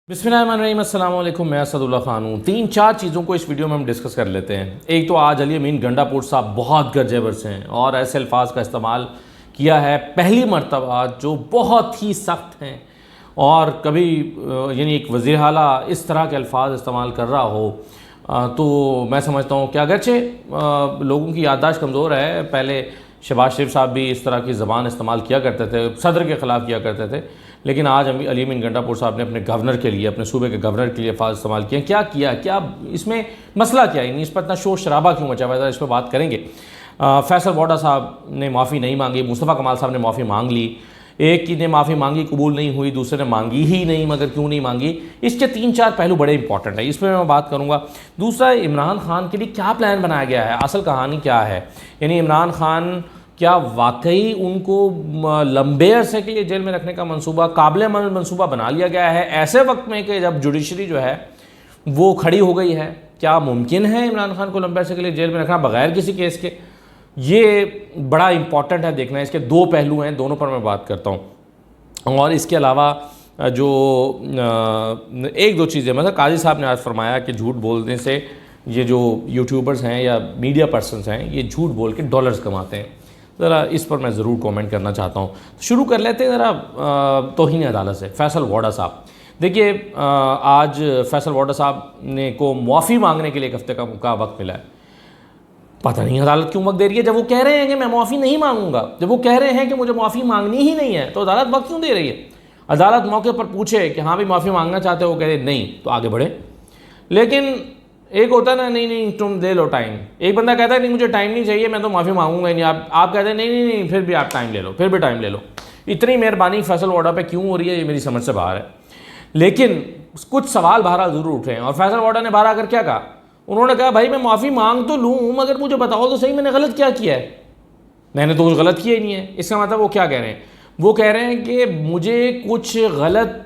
बिस्मिल्लाहिर्रहमानिर्रहीम, अस्सलाम वालेकुम। मैं असदुल्ला खान हूँ। 3-4 चीज़ों को इस वीडियो में हम डिस्कस कर लेते हैं। एक तो आज अली अमीन गंडापुर साहब बहुत गरजेबर से हैं और ऐसे अल्फाज का इस्तेमाल किया है पहली मर्तबा जो बहुत ही सख्त हैं और कभी यानी एक वज़ीर आला इस तरह के अल्फाज इस्तेमाल कर रहा हो तो मैं समझता हूँ कि अगरचे लोगों की याददाश्त कमज़ोर है, पहले शहबाज शरीफ साहब भी इस तरह की ज़बान इस्तेमाल किया करते थे, सदर के ख़िलाफ़ किया करते थे, लेकिन आज अली अमीन गंडापुर साहब ने अपने गवर्नर के लिए, अपने सूबे के गवर्नर के लिए अल्फाज इस्तेमाल किए। क्या किया, क्या इसमें मसला क्या है, इस पर इतना शोर शराबा क्यों मचा हुआ है, इस पर बात करेंगे। फैसल वाडा साहब ने माफ़ी नहीं मांगी, मुस्तफ़ा कमाल साहब ने माफ़ी मांग ली, एक की ने माफ़ी मांगी कबूल नहीं हुई, दूसरे ने मांगी ही नहीं, मगर क्यों नहीं मांगी, इसके 3-4 पहलू बड़े इंपॉर्टेंट है, इस पर मैं बात करूँगा। दूसरा, इमरान खान के लिए क्या प्लान बनाया गया है, असल कहानी क्या है, यानी इमरान खान क्या वाकई उनको लंबे अरसे के लिए जेल में रखने का मंसूबा, काबिल अमल मंसूबा बना लिया गया है ऐसे वक्त में कि जब जुडिशरी जो है वो खड़ी हो गई है? क्या मुमकिन है इमरान खान को लंबे अरसे के लिए जेल में रखना बगैर किसी केस के? ये बड़ा इंपॉर्टेंट है देखना। इसके 2 पहलू हैं, दोनों पर मैं बात करता हूँ। और इसके अलावा जो 1-2 चीज़ें, मतलब काजी साहब ने आज फरमाया कि झूठ बोलने से ये जो यूट्यूबर्स हैं या मीडिया पर्सनस हैं ये झूठ बोल के डॉलर्स कमाते हैं। ज़रा इस पर मैं ज़रूर कमेंट करना चाहता हूँ। शुरू कर लेते हैं ज़रा तौहीन अदालत से। फैसल वाडा साहब, देखिए आज फैसल वाडा साहब ने को मुआफ़ी मांगने के लिए 1 हफ़्ते का वक्त मिला है। पता नहीं अदालत क्यों वक्त दे रही है, जब वो कह रहे हैं कि मैं मुआफ़ी नहीं मांगूंगा, जब वो कह रहे हैं कि मुझे मुआफ़ी मांगनी ही नहीं है, तो अदालत वक्त क्यों दे रही है? अदालत मौके पर पूछे कि हाँ भी माफ़ी मांगना चाहते हो, वो कह रहे नहीं, तो आगे बढ़े। लेकिन एक होता है ना, नहीं तुम दे लो टाइम। एक बंदा कहता है नहीं मुझे टाइम नहीं चाहिए, मैं तो माफ़ी मांगूंगा ही नहीं। आप कहते हैं नहीं फिर भी आप टाइम ले लो, फिर भी टाइम ले लो। इतनी मेहरबानी फैसल वाडा पे क्यों हो रही है, ये मेरी समझ से बाहर है। लेकिन कुछ सवाल बहरहाल ज़रूर उठे हैं और फैसल वाडा ने बाहर आकर क्या कहा, उन्होंने कहा भाई मैं माफ़ी मांग तो लूँ मगर मुझे बताओ तो सही मैंने गलत क्या किया है। मैंने तो कुछ गलत किया ही नहीं है। इसका मतलब वो क्या कह रहे हैं, वो कह रहे हैं कि मुझे कुछ गलत,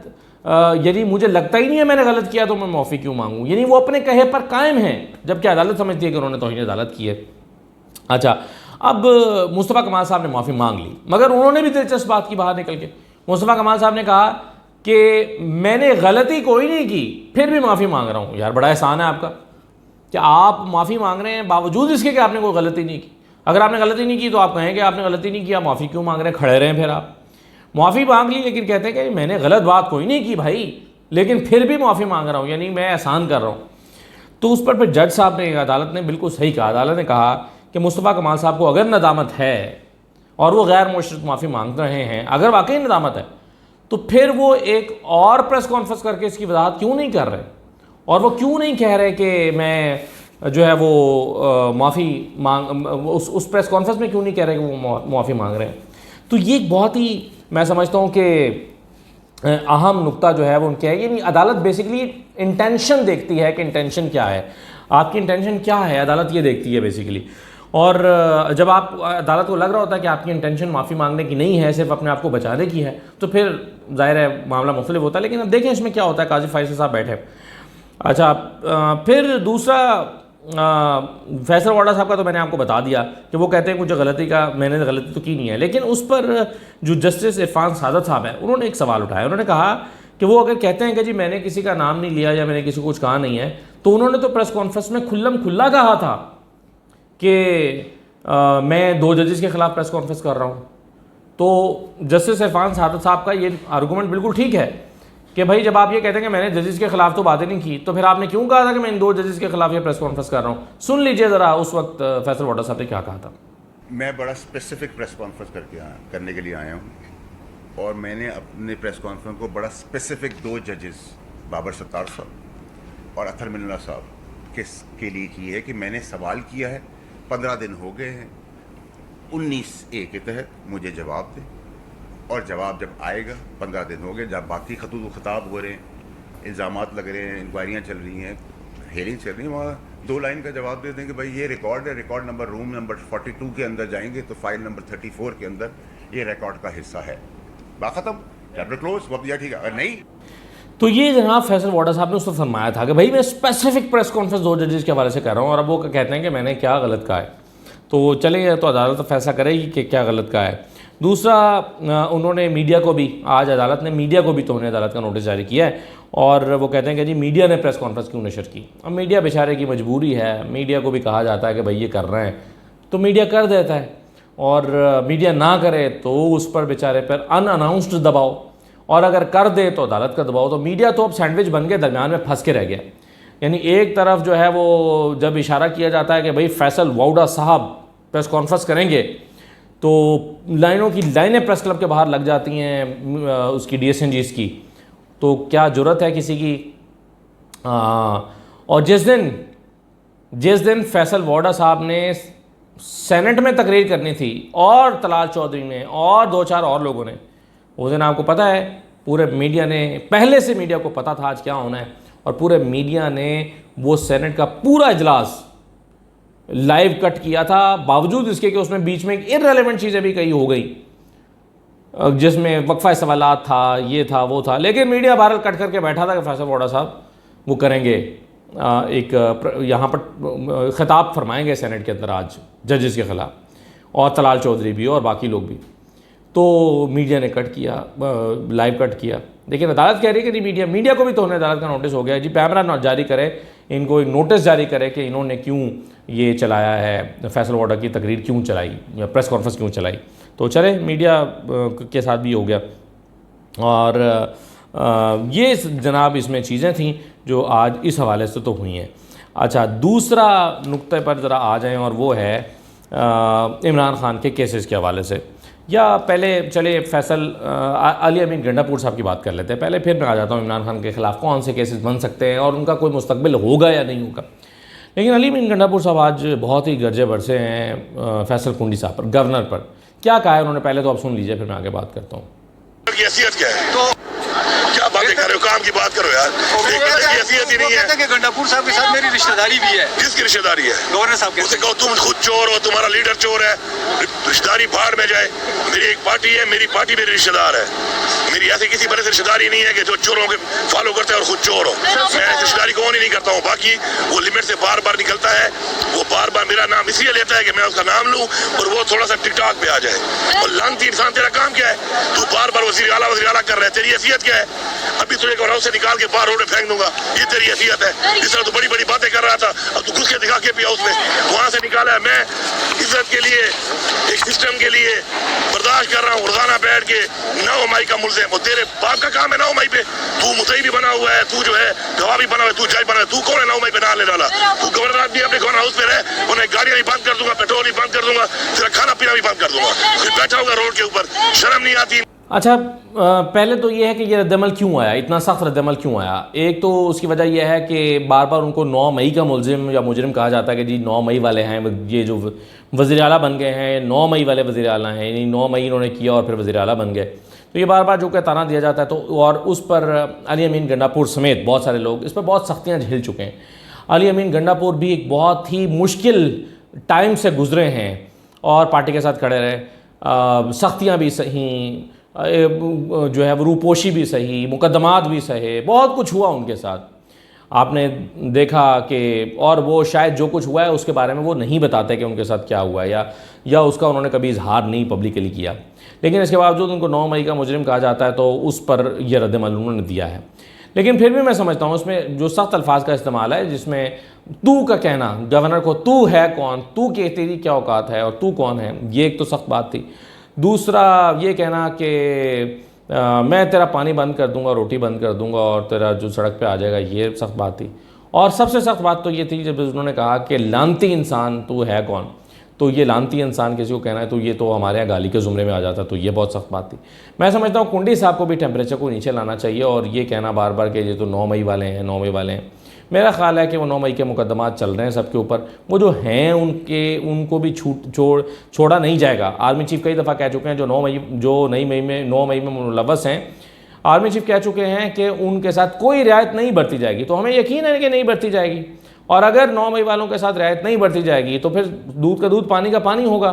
यदि मुझे लगता ही नहीं है मैंने गलत किया तो मैं माफ़ी क्यों मांगूं। यानी वो अपने कहे पर कायम हैं, जबकि अदालत समझती है कि उन्होंने तौहीन अदालत की है। अच्छा, अब मुस्तफ़ा कमाल साहब ने माफ़ी मांग ली, मगर उन्होंने भी दिलचस्प बात की बाहर निकल के। मुस्तफ़ा कमाल साहब ने कहा कि मैंने गलती कोई नहीं की, फिर भी माफ़ी मांग रहा हूँ। यार बड़ा एहसान है आपका कि आप माफ़ी मांग रहे हैं बावजूद इसके कि आपने कोई गलती नहीं की। अगर आपने गलती नहीं की तो आप कहें कि आपने गलती नहीं किया, माफ़ी क्यों मांग रहे हैं, खड़े रहें। फिर आप माफ़ी मांग ली लेकिन कहते हैं कि मैंने गलत बात कोई नहीं की भाई, लेकिन फिर भी माफ़ी मांग रहा हूँ, यानी मैं एहसान कर रहा हूँ। तो उस पर फिर जज साहब ने, अदालत ने बिल्कुल सही कहा। अदालत ने कहा कि मुस्तफ़ा कमाल साहब को अगर नदामत है और वो गैर मुशर्रत माफ़ी मांग रहे हैं, अगर वाकई नदामत है, तो फिर वो एक और प्रेस कॉन्फ्रेंस करके इसकी वजाहत क्यों नहीं कर रहे, और वो क्यों नहीं कह रहे कि मैं जो है वो माफ़ी मांग, उस प्रेस कॉन्फ्रेंस में क्यों नहीं कह रहे कि वो माफ़ी मांग रहे हैं। तो ये एक बहुत ही, मैं समझता हूँ कि अहम नुक्ता जो है वो उनके है। यानी अदालत बेसिकली इंटेंशन देखती है कि इंटेंशन क्या है, आपकी इंटेंशन क्या है, अदालत ये देखती है बेसिकली। और जब आप अदालत को लग रहा होता है कि आपकी इंटेंशन माफ़ी मांगने की नहीं है, सिर्फ अपने आप को बचाने की है, तो फिर जाहिर है मामला मुख्तलिफ होता है। लेकिन अब देखें इसमें क्या होता है। काजी फैसल साहब बैठे। अच्छा, फिर दूसरा, फैसल वाडा साहब का तो मैंने आपको बता दिया कि वो कहते हैं मुझे गलती का, मैंने गलती तो की नहीं है। लेकिन उस पर जो जस्टिस इरफान सादत साहब हैं उन्होंने एक सवाल उठाया। उन्होंने कहा कि वो अगर कहते हैं कि जी मैंने किसी का नाम नहीं लिया या मैंने किसी को कुछ कहा नहीं है, तो उन्होंने तो प्रेस कॉन्फ्रेंस में खुल्ला कहा था कि मैं 2 जजेस के ख़िलाफ़ प्रेस कॉन्फ्रेंस कर रहा हूँ। तो जस्टिस इरफान सादत साहब का ये आर्गूमेंट बिल्कुल ठीक है कि भाई जब आप ये कहते हैं कि मैंने जजेस के खिलाफ तो बातें नहीं की, तो फिर आपने क्यों कहा था कि मैं इन 2 जजेस के खिलाफ ये प्रेस कॉन्फ्रेंस कर रहा हूँ। सुन लीजिए ज़रा उस वक्त फैसल वाडा साहब ने क्या कहा था। मैं बड़ा स्पेसिफिक प्रेस कॉन्फ्रेंस करने के लिए आया हूँ और मैंने अपने प्रेस कॉन्फ्रेंस को बड़ा स्पेसिफिक 2 जजेस बाबर सत्तार साहब और अतर मिन्ना साहब के लिए की है कि मैंने सवाल किया है, 15 दिन हो गए हैं, 19A के तहत मुझे जवाब दें, और जवाब जब आएगा, 15 दिन हो गए, जब बाकी खतूत खिताब हो रहे हैं, इल्ज़ामात लग रहे हैं, इंक्वायरियाँ चल रही हैं, हेयरिंग चल रही है, वहाँ 2 लाइन का जवाब दे दें कि भाई ये रिकॉर्ड है, रिकॉर्ड नंबर रूम नंबर 42 के अंदर जाएंगे तो फाइल नंबर 34 के अंदर ये रिकॉर्ड का हिस्सा है, बात ख़त्म, चैप्टर क्लोज, वक्त दिया, ठीक है। अगर नहीं तो ये जनाब फैसल वाडा साहब ने उस वक्त फरमाया था कि भाई मैं स्पेसिफिक प्रेस कॉन्फ्रेंस 2 जजेस के हवाले से कर रहा हूँ, और अब वो कहते हैं कि मैंने क्या गलत कहा है। तो चलें, तो अदालत तो फैसला करेगी कि क्या गलत कहा है। दूसरा उन्होंने मीडिया को भी, आज अदालत ने मीडिया को भी तौहीन अदालत का नोटिस जारी किया है और वो कहते हैं कि जी मीडिया ने प्रेस कॉन्फ्रेंस क्यों नशर की। अब मीडिया बेचारे की मजबूरी है, मीडिया को भी कहा जाता है कि भाई ये कर रहे हैं तो मीडिया कर देता है, और मीडिया ना करे तो उस पर बेचारे पर अनअनाउंस्ड दबाव, और अगर कर दे तो अदालत का दबाव। तो मीडिया तो अब सैंडविच बन के दरमियान में फंस के रह गया। यानी एक तरफ जो है वो जब इशारा किया जाता है कि भाई फैसल वाउडा साहब प्रेस कॉन्फ्रेंस करेंगे तो लाइनों की लाइनें प्रेस क्लब के बाहर लग जाती हैं उसकी DSNGs की, तो क्या ज़रूरत है किसी की। और जिस दिन फैसल वाउडा साहब ने सेनेट में तकरीर करनी थी और तलाल चौधरी ने और 2-4 और लोगों ने, उस दिन आपको पता है पूरे मीडिया ने, पहले से मीडिया को पता था आज क्या होना है, और पूरे मीडिया ने वो सेनेट का पूरा इजलास लाइव कट किया था, बावजूद इसके कि उसमें बीच में इररेलेवेंट चीज़ें भी कई हो गई जिसमें वक्फा सवालात था, ये था वो था, लेकिन मीडिया बहरहाल कट करके बैठा था कि फैसल वाउडा साहब वो करेंगे, एक यहाँ पर खिताब फरमाएंगे सेनेट के अंदर आज जजेस के ख़िलाफ़, और तलाल चौधरी भी और बाकी लोग भी। तो मीडिया ने कट किया, लाइव कट किया, लेकिन अदालत कह रही है कि नहीं, मीडिया को भी तौहीन अदालत का नोटिस हो गया है जी, पैमरा जारी करे, इनको एक नोटिस जारी करे कि इन्होंने क्यों ये चलाया है, फैसल वाउडा की तकरीर क्यों चलाई या प्रेस कॉन्फ्रेंस क्यों चलाई। तो चले मीडिया के साथ भी हो गया। और ये जनाब इसमें चीज़ें थीं जो आज इस हवाले से तो हुई हैं। अच्छा, दूसरा नुक्ते पर ज़रा आ जाएं और वो है इमरान खान के केसेस के हवाले से। या पहले चले फैसल अली अमीन गंडापुर साहब की बात कर लेते हैं पहले, फिर मैं आ जाता हूँ इमरान खान के ख़िलाफ़ कौन से केसेस बन सकते हैं और उनका कोई मुस्तकबिल होगा या नहीं होगा। लेकिन अली अमीन गंडापुर साहब आज बहुत ही गरजे बरसे हैं फैसल कुंडी साहब पर, गवर्नर पर। क्या कहा है उन्होंने, पहले तो आप सुन लीजिए, फिर मैं आगे बात करता हूँ। हैसियत क्या है तो क्या बातें कर रहे हो, काम की बात करो यार। एक बंदे की हैसियत ही नहीं है कि गंडापुर साहब के साथ मेरी रिश्तेदारी भी है। किसकी रिश्तेदारी है? गवर्नर साहब के। उसे कहो तुम खुद चोर हो, तुम्हारा लीडर चोर है, रिश्तेदारी भाड़ में जाए। मेरी एक पार्टी है, मेरी पार्टी मेरे रिश्तेदार है। मेरी ऐसे किसी बड़े से रिश्तेदारी नहीं है कि जो चोरों के फॉलो करते हैं और खुद चोर हो। मैं रिश्तेदारी को ही नहीं करता हूँ। बाकी वो लिमिट से बार बार निकलता है, वो बार बार मेरा नाम इसलिए लेता है कि मैं उसका नाम लूँ और वो थोड़ा सा टिकटॉक पे आ जाए। और लानती इंसान, तेरा काम क्या है? तू बार बार वज़ीर आला कर रहा है, तेरी हैसियत क्या है? अभी तुझे घरों से निकाल के बाहर रोड में फेंक दूंगा, ये तेरी हैसियत है? इस तरह तो बड़ी बड़ी बातें कर रहा था, अब तू घुस के दिखा के पिया उसमें, वहां से निकाला है। मैं इज्जत के लिए, एक सिस्टम के लिए बर्दाश्त कर रहा हूँ। रोजाना बैठ के 9 मई का मुल्ज़िम, वो तेरे बाप का काम है 9 मई पे। तू मुद्दई भी बना हुआ है, तू जो है गवाह भी बना हुआ है, तू जज बना है। तू कौन है 9 मई पे नाम ले डाला? तू गवर्नर आदमी अपने गवर्नर हाउस पे रहे, उन्हें गाड़ियां भी बंद कर दूंगा, पेट्रोल भी बंद कर दूंगा, तेरा खाना पीना भी बंद कर दूंगा, फिर बैठा होगा रोड के ऊपर, शर्म नहीं आती? अच्छा, पहले तो ये है कि ये रद्दमल क्यों आया, इतना सख्त रद्दमल क्यों आया। एक तो उसकी वजह यह है कि बार बार उनको 9 मई का मुलजिम या मुजरिम कहा जाता है कि जी 9 मई वाले हैं, ये जो वज़ीर आला बन गए हैं 9 मई वाले वज़ीर आला हैं, यानी 9 मई इन्होंने किया और फिर वज़ीर आला बन गए। तो ये बार बार जो कि ताना दिया जाता है। तो और उस पर अली अमीन गंडापुर समेत बहुत सारे लोग इस पर बहुत सख्तियाँ झेल चुके हैं। अली अमीन गंडापुर भी एक बहुत ही मुश्किल टाइम से गुजरे हैं और पार्टी के साथ खड़े रहे, सख्तियाँ भी सही, जो है रूपोशी भी सही, मुकदमात भी सही, बहुत कुछ हुआ उनके साथ। आपने देखा कि और वो शायद जो कुछ हुआ है उसके बारे में वो नहीं बताते कि उनके साथ क्या हुआ है या उसका उन्होंने कभी इजहार नहीं पब्लिकली किया। लेकिन इसके बावजूद उनको 9 मई का मुजरिम कहा जाता है, तो उस पर यह रद्दमल उन्होंने दिया है। लेकिन फिर भी मैं समझता हूँ उसमें जो सख्त अल्फाज का इस्तेमाल है, जिसमें तू का कहना गवर्नर को, तू है कौन, तू के तेरी क्या औकात है और तू कौन है, ये एक तो सख्त बात थी। दूसरा ये कहना कि मैं तेरा पानी बंद कर दूंगा, रोटी बंद कर दूंगा और तेरा जो सड़क पे आ जाएगा, ये सख्त बात थी। और सबसे सख्त बात तो ये थी जब उन्होंने कहा कि लानती इंसान तू है कौन। तो ये लानती इंसान किसी को कहना है तो ये तो हमारे यहाँ गाली के ज़ुमरे में आ जाता, तो ये बहुत सख्त बात थी। मैं समझता हूँ कुंडी साहब को भी टेम्परेचर को नीचे लाना चाहिए और ये कहना बार बार कि ये तो 9 मई वाले हैं, 9 मई वाले हैं। मेरा ख्याल है कि वो 9 मई के मुकदमात चल रहे हैं सबके ऊपर, वो जो हैं उनको भी छोड़ा नहीं जाएगा। आर्मी चीफ कई दफ़ा कह चुके हैं जो 9 मई में मुलव्वस हैं, आर्मी चीफ कह चुके हैं कि उनके साथ कोई रियायत नहीं बरती जाएगी। तो हमें यकीन है कि नहीं बरती जाएगी, और अगर 9 मई वालों के साथ रियायत नहीं बरती जाएगी तो फिर दूध का दूध पानी का पानी होगा।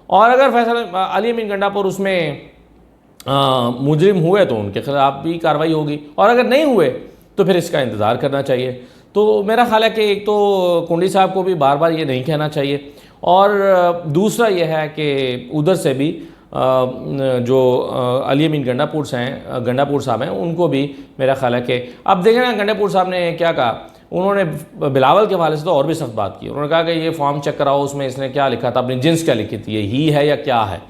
और अगर फैसल अली अमीन गंडापुर उसमें मुजरिम हुए तो उनके खिलाफ भी कार्रवाई होगी, और अगर नहीं हुए तो फिर इसका इंतज़ार करना चाहिए। तो मेरा ख्याल है कि एक तो कुंडी साहब को भी बार बार ये नहीं कहना चाहिए, और दूसरा यह है कि उधर से भी जो अली अमीन गंडापुर साहब हैं, उनको भी मेरा ख्याल है कि अब देखें ना, गंडापुर साहब ने क्या कहा, उन्होंने बिलावल के हवाले से तो और भी सख्त बात की। उन्होंने कहा कि ये फॉर्म चेक कराओ, उसमें इसने क्या लिखा था, अपनी जिन्स क्या लिखी थी, ये ही है या क्या है,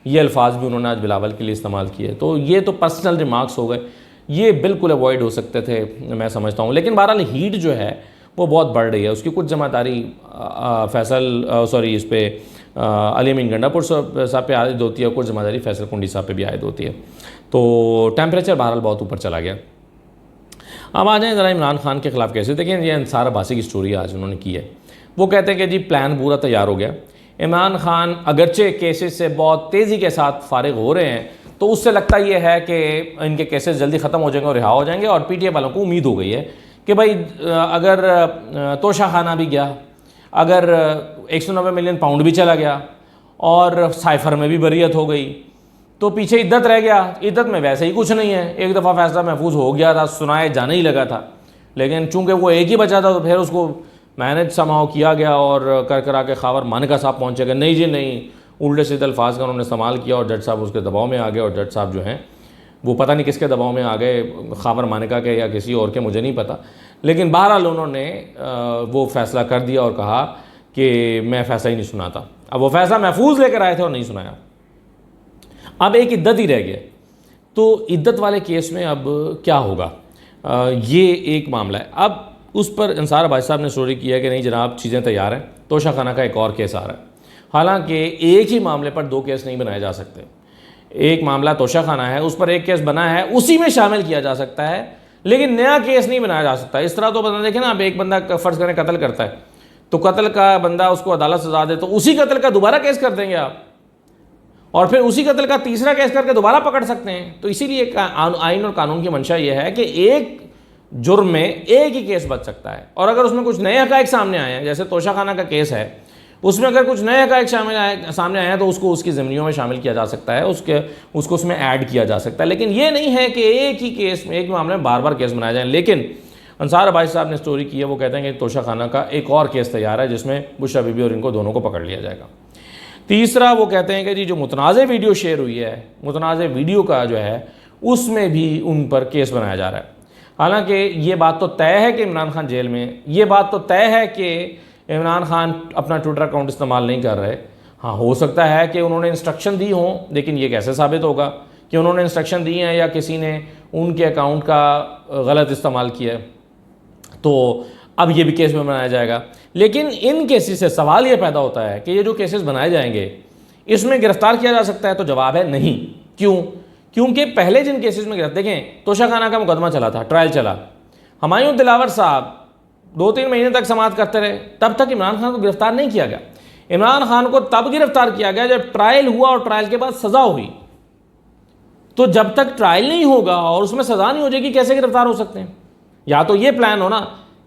ये अल्फाज भी उन्होंने आज बिलावल के लिए इस्तेमाल किए। तो ये तो पर्सनल रिमार्क्स हो गए, ये बिल्कुल अवॉइड हो सकते थे, मैं समझता हूँ। लेकिन बहरहाल हीट जो है वो बहुत बढ़ रही है, उसकी कुछ जिम्मेदारी इस पर अली अमीन गंडापुर साहब पे आयद होती है, और कुछ जिम्मेदारी फैसल कुंडी साहब पे भी आयद होती है। तो टेम्परेचर बहरहाल बहुत ऊपर चला गया। अब आ जाएँ ज़रा इमरान खान के ख़िलाफ़ कैसे। देखें, ये अंसार अब्बासी की स्टोरी आज उन्होंने की है। वो कहते हैं कि जी प्लान पूरा तैयार हो गया, इमरान खान अगरचे केसेस से बहुत तेज़ी के साथ फारिग हो रहे हैं, तो उससे लगता ये है कि इनके केसेस जल्दी ख़त्म हो जाएंगे और रिहा हो जाएंगे। और PTI वालों को उम्मीद हो गई है कि भाई अगर तोशा खाना भी गया, अगर 190 मिलियन पाउंड भी चला गया और साइफर में भी बरियत हो गई, तो पीछे इद्दत रह गया। इद्दत में वैसे ही कुछ नहीं है, एक दफ़ा फैसला महफूज हो गया था, सुनाए जाने ही लगा था, लेकिन चूंकि वो एक ही बचा था तो फिर उसको मैनेज समाओ किया गया और कर के खावर मानिका साहब पहुँचे गए, नहीं जी नहीं, उल्टे सीधे अल्फाज का उन्होंने इस्तेमाल किया और जज साहब उसके दबाव में आ गए। और जज साहब जो हैं वो पता नहीं किसके दबाव में आ गए, खावर मानिका के या किसी और के, मुझे नहीं पता, लेकिन बहरहाल उन्होंने वो फ़ैसला कर दिया और कहा कि मैं फ़ैसला ही नहीं सुनाता। अब वो फ़ैसला महफूज लेकर आए थे और नहीं सुनाया। अब एक इद्दत ही रह गया, तो इद्दत वाले केस में अब क्या होगा, ये एक मामला है। अब उस पर अंसार भाई साहब ने स्टोरी किया कि नहीं जनाब चीज़ें तैयार हैं, तोशा खाना का एक और केस आ रहा है। हालांकि एक ही मामले पर दो केस नहीं बनाए जा सकते। एक मामला तोशा खाना है, उस पर एक केस बना है, उसी में शामिल किया जा सकता है, लेकिन नया केस नहीं बनाया जा सकता। इस तरह तो बंदा देखें ना, अब एक बंदा फ़र्ज़ करें कत्ल करता है, तो कत्ल का बंदा उसको अदालत सजा दे, तो उसी कत्ल का दोबारा केस कर देंगे आप, और फिर उसी कत्ल का तीसरा केस करके दोबारा पकड़ सकते हैं। तो इसीलिए आइन और कानून की मंशा ये है कि एक जुर्म में एक ही केस बच सकता है, और अगर उसमें कुछ नए हक़ाइक़ सामने आए हैं, जैसे तोशा खाना का केस है, उसमें अगर कुछ नए हक़ाइक़ सामने आए हैं तो उसको उसकी ज़िम्मेदारियों में शामिल किया जा सकता है, उसको उसमें ऐड किया जा सकता है। लेकिन ये नहीं है कि एक ही केस में, एक मामले में बार बार केस बनाए जाएँ। लेकिन अंसार भाई साहब ने स्टोरी की है, वो कहते हैं कि तोशा खाना का एक और केस तैयार है जिसमें बुशरा बीबी और इनको दोनों को पकड़ लिया जाएगा। तीसरा वो कहते हैं कि जी जो मुतनाज़ वीडियो शेयर हुई है, मुतनाज़ वीडियो का जो है उसमें भी उन पर केस बनाया जा रहा है। हालांकि ये बात तो तय है कि इमरान खान जेल में, ये बात तो तय है कि इमरान खान अपना ट्विटर अकाउंट इस्तेमाल नहीं कर रहे। हाँ, हो सकता है कि उन्होंने इंस्ट्रक्शन दी हों, लेकिन ये कैसे साबित होगा कि उन्होंने इंस्ट्रक्शन दी हैं या किसी ने उनके अकाउंट का गलत इस्तेमाल किया है। तो अब ये भी केस में बनाया जाएगा। लेकिन इन केसेस से सवाल ये पैदा होता है कि ये जो केसेस बनाए जाएंगे इसमें गिरफ्तार किया जा सकता है, तो जवाब है नहीं। क्यों? क्योंकि पहले जिन केसेस में गिरफ्तार, देखें तोशा खाना का मुकदमा चला था, ट्रायल चला, हुमायूं दिलावर साहब 2-3 महीने तक समाअत करते रहे, तब तक इमरान खान को गिरफ्तार नहीं किया गया। इमरान खान को तब गिरफ्तार किया गया जब ट्रायल हुआ और ट्रायल के बाद सज़ा हुई। तो जब तक ट्रायल नहीं होगा और उसमें सज़ा नहीं हो जाएगी, कैसे गिरफ्तार हो सकते हैं? या तो ये प्लान हो ना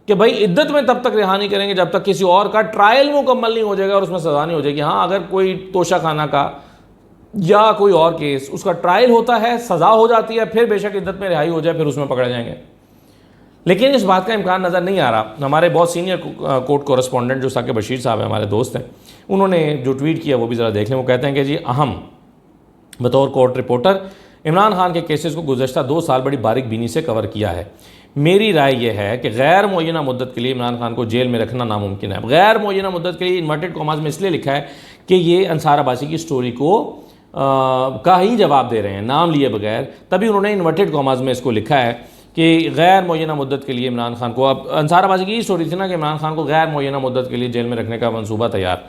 कि भाई इद्दत में तब तक रिहा नहीं करेंगे जब तक किसी और का ट्रायल मुकम्मल नहीं हो जाएगा और उसमें सज़ा नहीं हो जाएगी। हाँ, अगर कोई तोशा खाना का या कोई और केस उसका ट्रायल होता है, सज़ा हो जाती है, फिर बेशक इद्दत में रिहाई हो जाए, फिर उसमें पकड़े जाएंगे। लेकिन इस बात का इम्कान नज़र नहीं आ रहा। हमारे बहुत सीनियर कोर्ट कॉरेस्पॉन्डेंट जो साकिब बशीर साहब हैं, हमारे दोस्त हैं, उन्होंने जो ट्वीट किया वो भी ज़रा देख लें। वो कहते हैं कि जी अहम बतौर कोर्ट रिपोर्टर इमरान खान के केसेस को गुज़श्ता 2 साल बड़ी बारीक बीनी से कवर किया है। मेरी राय यह है कि गैर मुअय्यना मुद्दत के लिए इमरान खान को जेल में रखना नामुमकिन है। गैर मुअय्यना मुद्दत के लिए इन्वर्टेड कॉमास में इसलिए लिखा है कि ये अंसार अब्बासी की स्टोरी को का ही जवाब दे रहे हैं, नाम लिए बगैर, तभी उन्होंने इन्वर्टेड कॉमास में इसको लिखा है कि गैर मुअय्यना मुद्दत के लिए इमरान खान को, अब अंसार अब्बासी की स्टोरी थी ना कि इमरान खान को गैर मुअय्यना मुद्दत के लिए जेल में रखने का मंसूबा तैयार,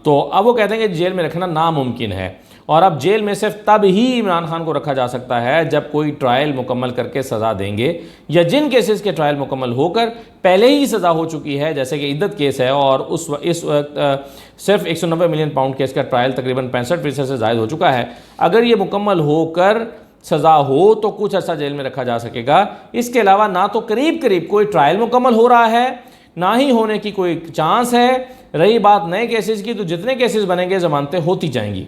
तो अब वो कहते हैं कि जेल में रखना नामुमकिन है, और अब जेल में सिर्फ तब ही इमरान खान को रखा जा सकता है जब कोई ट्रायल मुकम्मल करके सज़ा देंगे, या जिन केसेस के ट्रायल मुकम्मल होकर पहले ही सज़ा हो चुकी है, जैसे कि इद्दत केस है और इस वक्त सिर्फ 190 मिलियन पाउंड केस का ट्रायल तकरीबन 65% से ज़ायद हो चुका है। अगर ये मुकम्मल होकर सज़ा हो तो कुछ अर्सा जेल में रखा जा सकेगा। इसके अलावा ना तो करीब करीब कोई ट्रायल मुकम्मल हो रहा है, ना ही होने की कोई चांस है। रही बात नए केसेस की, तो जितने केसेस बनेंगे ज़मानतें होती जाएंगी,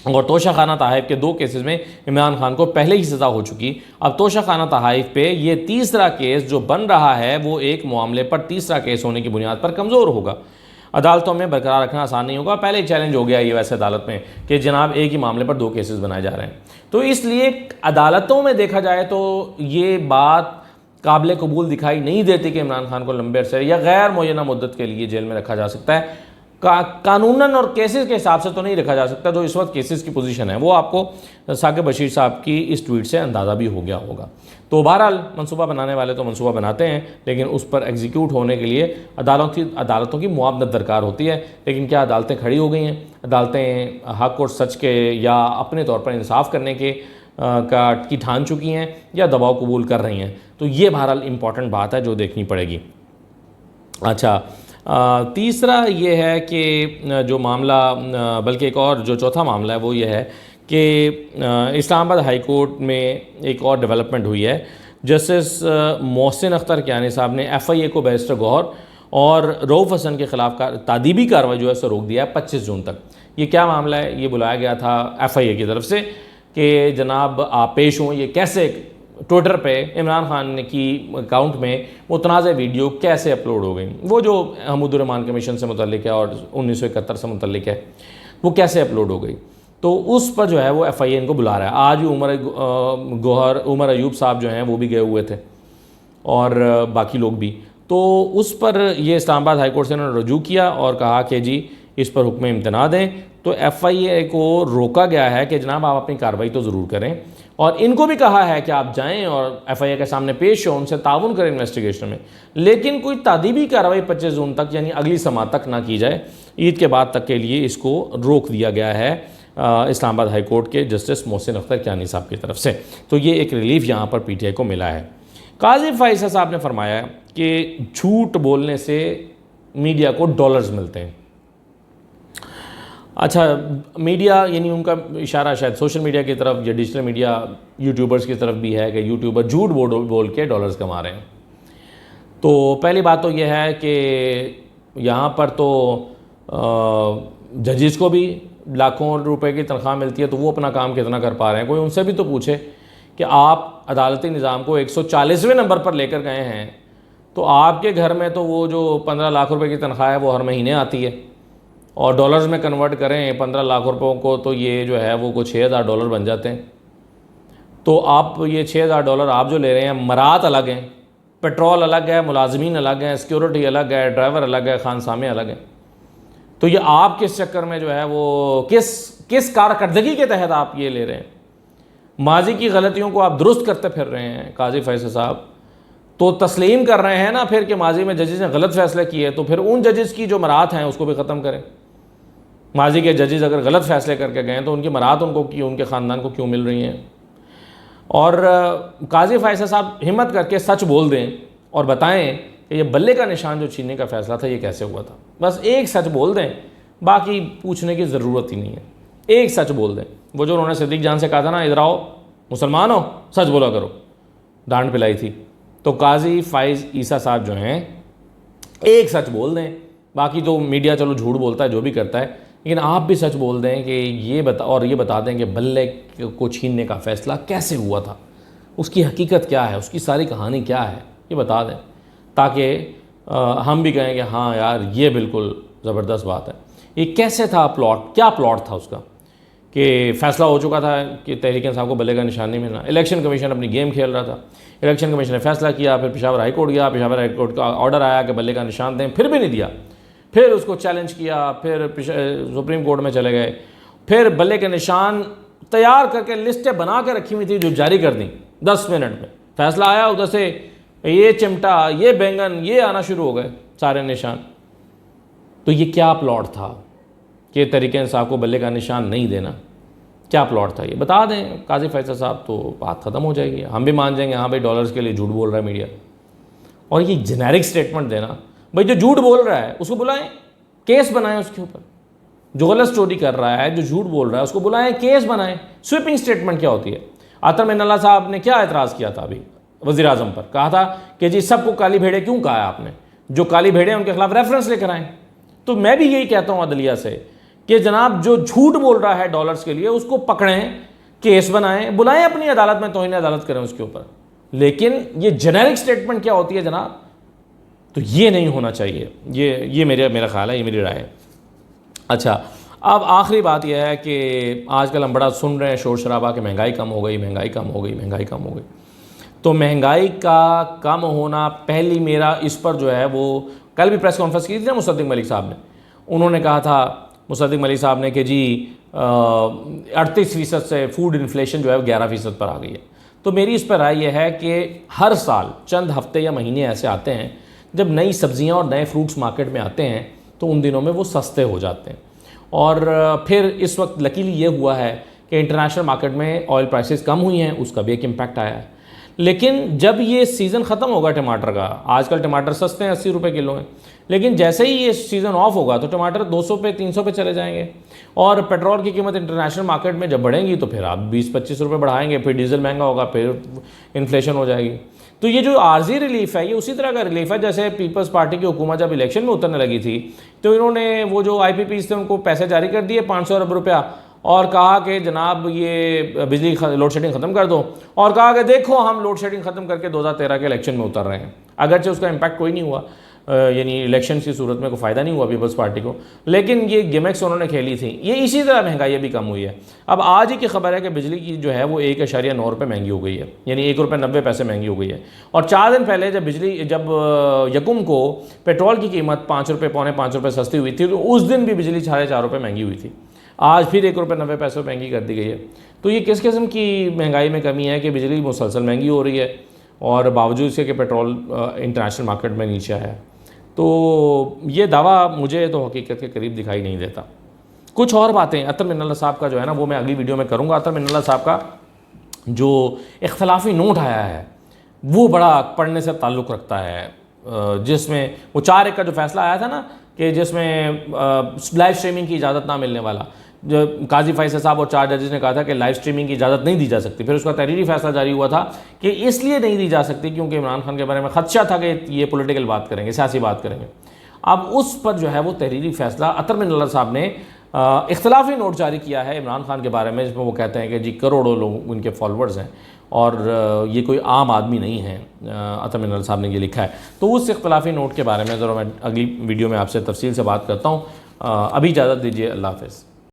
और तोशा खाना तहाइफ के 2 केसेस में इमरान खान को पहले ही सज़ा हो चुकी। अब तोशा खाना तहाइफ पे ये तीसरा केस जो बन रहा है वो एक मामले पर तीसरा केस होने की बुनियाद पर कमज़ोर होगा। अदालतों में बरकरार रखना आसान नहीं होगा। पहले ही चैलेंज हो गया ये वैसे अदालत में कि जनाब एक ही मामले पर 2 केसेस बनाए जा रहे हैं। तो इसलिए अदालतों में देखा जाए तो ये बात काबिल कबूल दिखाई नहीं देती कि इमरान खान को लंबे अरसे या गैर मुअय्यना मुद्दत के लिए जेल में रखा जा सकता है। कानूनन और केसेस के हिसाब से तो नहीं रखा जा सकता। जो इस वक्त केसेस की पोजीशन है वो आपको साकिब बशीर साहब की इस ट्वीट से अंदाज़ा भी हो गया होगा। तो बहरहाल मंसूबा बनाने वाले तो मंसूबा बनाते हैं, लेकिन उस पर एग्जीक्यूट होने के लिए अदालतों की मुआवनत दरकार होती है। लेकिन क्या अदालतें खड़ी हो गई हैं? अदालतें हक़ और सच के या अपने तौर पर इंसाफ करने के की ठान चुकी हैं या दबाव कबूल कर रही हैं? तो ये बहरहाल इम्पॉर्टेंट बात है जो देखनी पड़ेगी। अच्छा, तीसरा ये है कि जो मामला, बल्कि एक और जो चौथा मामला है वो ये है कि इस्लामाबाद हाई कोर्ट में एक और डेवलपमेंट हुई है। जस्टिस मोहसिन अख्तर कियानी साहब ने FIA को बैरिस्टर गौहर और रऊफ़ हसन के ख़िलाफ़ तादीबी कार्रवाई जो है सो रोक दिया है 25 जून तक। ये क्या मामला है? ये बुलाया गया था FIA की तरफ से कि जनाब आप पेश हों, ये कैसे ट्विटर पे इमरान खान की अकाउंट में मुतनाज़ वीडियो कैसे अपलोड हो गई, वो जो हमीदुर्रहमान कमीशन से मुतल्लिक है और 1971 से मुतल्लिक है, वो कैसे अपलोड हो गई। तो उस पर जो है वो FIA इनको बुला रहा है। आज भी उमर अयूब साहब जो हैं वो भी गए हुए थे और बाकी लोग भी। तो उस पर ये इस्लामाबाद हाई कोर्ट से उन्होंने रजू किया और कहा कि जी इस पर हुक्म इम्तना दें। तो FIA को रोका गया है कि जनाब आप अपनी कार्रवाई तो ज़रूर करें, और इनको भी कहा है कि आप जाएं और FIA के सामने पेश हो, उनसे ताउन करें इन्वेस्टिगेशन में, लेकिन कोई तादीबी कार्रवाई 25 जून तक यानी अगली समात तक ना की जाए। ईद के बाद तक के लिए इसको रोक दिया गया है इस्लामाबाद हाई कोर्ट के जस्टिस मोहसिन अख्तर कियानी साहब की तरफ से। तो ये एक रिलीफ यहाँ पर PTI को मिला है। काजी फ़ाइज़ साहब ने फरमाया कि झूठ बोलने से मीडिया को डॉलर्स मिलते हैं। अच्छा, मीडिया यानी उनका इशारा शायद सोशल मीडिया की तरफ या डिजिटल मीडिया यूट्यूबर्स की तरफ भी है कि यूट्यूबर झूठ बोल के डॉलर्स कमा रहे हैं। तो पहली बात तो यह है कि यहाँ पर तो जजेस को भी लाखों रुपए की तनख्वाह मिलती है, तो वो अपना काम कितना कर पा रहे हैं? कोई उनसे भी तो पूछे कि आप अदालती निज़ाम को 140वें नंबर पर लेकर गए हैं, तो आपके घर में तो वो जो 15 लाख रुपए की तनख्वाह है वो हर महीने आती है, और डॉलर्स में कन्वर्ट करें 15 लाख रुपयों को तो ये जो है वो कुछ 6,000 डॉलर बन जाते हैं। तो आप ये 6,000 डॉलर आप जो ले रहे हैं, मरात अलग हैं, पेट्रोल अलग है, मुलाजमीन अलग हैं, सिक्योरिटी अलग है, ड्राइवर अलग है, खानसामे अलग हैं। तो ये आप किस चक्कर में जो है वो किस कारकर्दगी के तहत आप ये ले रहे हैं? माजी की गलतियों को आप दुरुस्त करते फिर रहे हैं काजी फ़ैसल साहब, तो तस्लीम कर रहे हैं ना फिर कि माजी में जजेस ने गलत फैसले किए, तो फिर उन जजेस की जो मरात हैं उसको भी ख़त्म करें। माजी के जजेस अगर गलत फैसले करके गए तो उनकी मरात उनके ख़ानदान को क्यों मिल रही हैं? और काजी फ़ैसल साहब हिम्मत करके सच बोल दें और बताएं कि ये बल्ले का निशान जो छीनने का फ़ैसला था ये कैसे हुआ था। बस एक सच बोल दें, बाकी पूछने की ज़रूरत ही नहीं है। एक सच बोल दें। वो जो उन्होंने सिद्दीक जान से कहा था ना, इधर आओ मुसलमान हो, सच बोला करो, डांट पिलाई थी। तो काजी फ़ाइज़ ईसा साहब जो हैं एक सच बोल दें, बाकी तो मीडिया चलो झूठ बोलता है जो भी करता है, लेकिन आप भी सच बोल दें कि ये बता दें कि बल्ले को छीनने का फ़ैसला कैसे हुआ था, उसकी हकीकत क्या है, उसकी सारी कहानी क्या है, ये बता दें, ताकि हम भी कहें कि हाँ यार ये बिल्कुल ज़बरदस्त बात है। ये कैसे था प्लॉट, क्या प्लॉट था उसका कि फ़ैसला हो चुका था कि तहरीक इंसाफ को बल्ले का निशान नहीं मिलना। इलेक्शन कमीशन अपनी गेम खेल रहा था, इलेक्शन कमीशन ने फैसला किया, फिर पेशावर हाई कोर्ट गया, पेशावर हाई कोर्ट का ऑर्डर आया कि बल्ले का निशान दें, फिर भी नहीं दिया, फिर उसको चैलेंज किया, फिर सुप्रीम कोर्ट में चले गए, फिर बल्ले के निशान तैयार करके लिस्टें बना के रखी हुई थी जो जारी कर दी 10 मिनट में। फैसला आया, उधर से ये चिमटा, ये बैंगन, ये आना शुरू हो गए सारे निशान। तो ये क्या प्लॉट था कि तहरीक इंसाफ को बल्ले का निशान नहीं देना? क्या प्लॉट था ये बता दें काजी फ़ैसल साहब, तो बात ख़त्म हो जाएगी। हम भी मान जाएंगे हाँ भाई डॉलर्स के लिए झूठ बोल रहा है मीडिया। और ये जेनेरिक स्टेटमेंट देना, भाई जो झूठ बोल रहा है उसको बुलाएं, केस बनाएं उसके ऊपर। जो गलत स्टोरी कर रहा है, जो झूठ बोल रहा है, उसको बुलाएं, केस बनाएं। स्वीपिंग स्टेटमेंट क्या होती है? आतर मिन्नल्लाह साहब ने क्या एतराज़ किया था अभी वज़ीर आज़म पर? कहा था कि जी सबको काली भेड़े क्यों कहा है आपने? जो काली भेड़े हैं उनके खिलाफ रेफरेंस लेकर आएँ। तो मैं भी यही कहता हूँ अदलिया से कि जनाब जो झूठ बोल रहा है डॉलर्स के लिए उसको पकड़ें, केस बनाएं, बुलाएं अपनी अदालत में, तौहीन अदालत करें उसके ऊपर। लेकिन ये जेनेरिक स्टेटमेंट क्या होती है जनाब? तो ये नहीं होना चाहिए, ये मेरा ख्याल है, ये मेरी राय है। अच्छा, अब आखिरी बात यह है कि आजकल हम बड़ा सुन रहे हैं शोर शराबा कि महंगाई कम हो गई, महंगाई कम हो गई, महंगाई कम हो गई। तो महंगाई का कम होना, पहली मेरा इस पर जो है वो, कल भी प्रेस कॉन्फ्रेंस की थी ना मुसद्दिक मलिक साहब ने, उन्होंने कहा था मुसद्दिक मलिक साहब ने कि जी 38% से फूड इन्फ्लेशन जो है वो 11% पर आ गई है। तो मेरी इस पर राय यह है कि हर साल चंद हफ्ते या महीने ऐसे आते हैं जब नई सब्जियां और नए फ्रूट्स मार्केट में आते हैं, तो उन दिनों में वो सस्ते हो जाते हैं। और फिर इस वक्त लकीली ये हुआ है कि इंटरनेशनल मार्केट में ऑयल प्राइसेस कम हुई हैं, उसका भी एक इम्पैक्ट आया है। लेकिन जब ये सीज़न ख़त्म होगा टमाटर का, आजकल टमाटर सस्ते हैं, 80 रुपये किलो हैं, लेकिन जैसे ही ये सीज़न ऑफ होगा तो टमाटर 200 पे 300 पे चले जाएंगे। और पेट्रोल की कीमत इंटरनेशनल मार्केट में जब बढ़ेंगी तो फिर आप 20-25 रुपये बढ़ाएंगे, फिर डीजल महंगा होगा, फिर इन्फ्लेशन हो जाएगी। तो ये जो आर्जी रिलीफ है ये उसी तरह का रिलीफ है जैसे पीपल्स पार्टी की हुकूमत जब इलेक्शन में उतरने लगी थी तो इन्होंने वो जो IPPs थे उनको पैसे जारी कर दिए 500 अरब रुपया, और कहा कि जनाब ये बिजली लोड शेडिंग ख़त्म कर दो, और कहा कि देखो हम लोड शेडिंग ख़त्म करके 2013 के इलेक्शन में उतर रहे हैं। अगरचे उसका इम्पैक्ट कोई नहीं हुआ, यानी इलेक्शन की सूरत में कोई फ़ायदा नहीं हुआ पीपल्स पार्टी को, लेकिन ये गिमिक्स उन्होंने खेली थी। ये इसी तरह महंगाई भी कम हुई है। अब आज ही की खबर है कि बिजली की जो है वो 1.9 रुपये महंगी हो गई है, यानी 1 रुपये 90 पैसे महंगी हो गई है। और 4 दिन पहले जब यकुम को पेट्रोल की कीमत 5 रुपये, पौने 5 रुपये सस्ती हुई थी, तो उस दिन भी बिजली 4.5 रुपये महंगी हुई थी। आज फिर 1 रुपये 90 पैसे महंगी कर दी गई है। तो ये किस किस्म की महंगाई में कमी है कि बिजली मुसलसल महंगी हो रही है और बावजूद इसके कि पेट्रोल इंटरनेशनल मार्केट में नीचे आया है। तो ये दावा मुझे तो हकीकत के करीब दिखाई नहीं देता। कुछ और बातें अतर मिनल्ला साहब का जो है ना वो मैं अगली वीडियो में करूँगा। अतर मिनल्ला साहब का जो इख्तलाफी नोट आया है वो बड़ा पढ़ने से ताल्लुक़ रखता है, जिसमें वो 4 एक का जो फैसला आया था ना कि जिसमें लाइव स्ट्रीमिंग की इजाज़त ना मिलने वाला, जो काजी फैसल साहब और 4 जजेस ने कहा था कि लाइव स्ट्रीमिंग की इजाज़त नहीं दी जा सकती। फिर उसका तहरीरी फैसला जारी हुआ था कि इसलिए नहीं दी जा सकती क्योंकि इमरान खान के बारे में खदशा था कि ये पॉलिटिकल बात करेंगे, सियासी बात करेंगे। अब उस पर जो है वो तहरीरी फैसला अतर मिनल्ला साहब ने इख्तलाफी नोट जारी किया है इमरान खान के बारे में, जिसमें वो कहते हैं कि जी करोड़ों लोग उनके फॉलोअर्स हैं और ये कोई आम आदमी नहीं है। अतर मिनल्ला साहब ने ये लिखा है। तो उस इख्तलाफी नोट के बारे में ज़रा मैं अगली वीडियो में आपसे तफसील से बात करता हूँ। अभी इजाज़त दीजिए, अल्लाह हाफ़िज़।